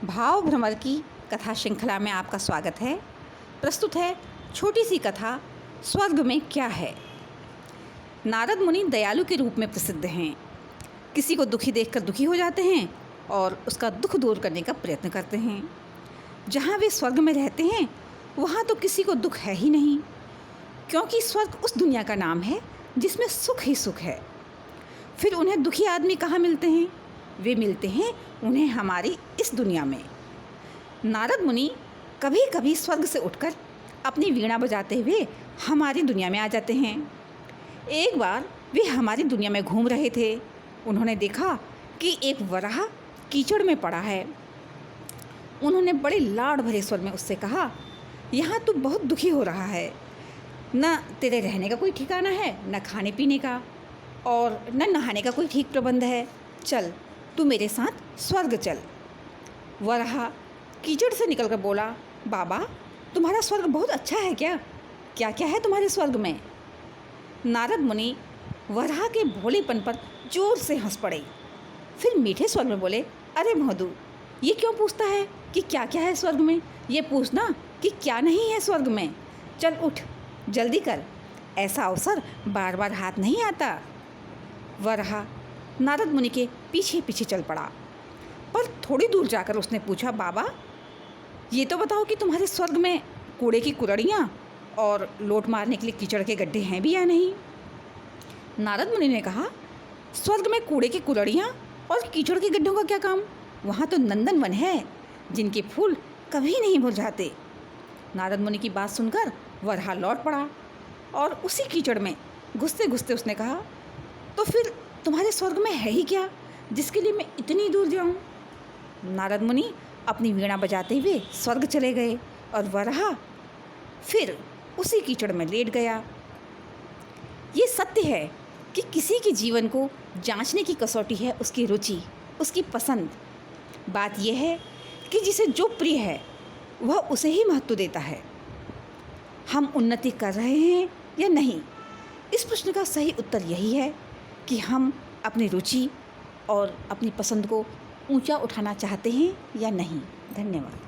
भाव भ्रमर की कथा श्रृंखला में आपका स्वागत है। प्रस्तुत है छोटी सी कथा स्वर्ग में क्या है। नारद मुनि दयालु के रूप में प्रसिद्ध हैं। किसी को दुखी देखकर दुखी हो जाते हैं और उसका दुख दूर करने का प्रयत्न करते हैं। जहाँ वे स्वर्ग में रहते हैं वहाँ तो किसी को दुख है ही नहीं, क्योंकि स्वर्ग उस दुनिया का नाम है जिसमें सुख ही सुख है। फिर उन्हें दुखी आदमी कहाँ मिलते हैं? वे मिलते हैं उन्हें हमारी इस दुनिया में। नारद मुनि कभी कभी स्वर्ग से उठकर अपनी वीणा बजाते हुए हमारी दुनिया में आ जाते हैं। एक बार वे हमारी दुनिया में घूम रहे थे। उन्होंने देखा कि एक वराह कीचड़ में पड़ा है। उन्होंने बड़े लाड भरे स्वर में उससे कहा, यहाँ तू बहुत दुखी हो रहा है। न तेरे रहने का कोई ठिकाना है, न खाने पीने का, और न नहाने का कोई ठीक प्रबंध है। चल तू मेरे साथ स्वर्ग चल। वराह कीचड़ से निकलकर बोला, बाबा तुम्हारा स्वर्ग बहुत अच्छा है क्या? क्या क्या है तुम्हारे स्वर्ग में? नारद मुनि वराह के भोलेपन पर जोर से हंस पड़े। फिर मीठे स्वर में बोले, अरे मधु, ये क्यों पूछता है कि क्या क्या है स्वर्ग में? ये पूछना कि क्या नहीं है स्वर्ग में। चल उठ, जल्दी कर, ऐसा अवसर बार बार हाथ नहीं आता। वराह नारद मुनि के पीछे पीछे चल पड़ा, पर थोड़ी दूर जाकर उसने पूछा, बाबा ये तो बताओ कि तुम्हारे स्वर्ग में कूड़े की कुड़ड़ियाँ और लोट मारने के लिए कीचड़ के गड्ढे हैं भी या नहीं? नारद मुनि ने कहा, स्वर्ग में कूड़े की कुड़ड़ियाँ और कीचड़ के गड्ढों का क्या काम? वहाँ तो नंदन वन है जिनके फूल कभी नहीं मुरझाते। नारद मुनि की बात सुनकर वराह लौट पड़ा और उसी कीचड़ में घुसते घुसते उसने कहा, तो फिर तुम्हारे स्वर्ग में है ही क्या जिसके लिए मैं इतनी दूर जाऊं? नारद मुनि अपनी वीणा बजाते हुए स्वर्ग चले गए और वराह फिर उसी कीचड़ में लेट गया। ये सत्य है कि किसी के जीवन को जांचने की कसौटी है उसकी रुचि, उसकी पसंद। बात यह है कि जिसे जो प्रिय है वह उसे ही महत्व देता है। हम उन्नति कर रहे हैं या नहीं, इस प्रश्न का सही उत्तर यही है कि हम अपनी रुचि और अपनी पसंद को ऊंचा उठाना चाहते हैं या नहीं। धन्यवाद।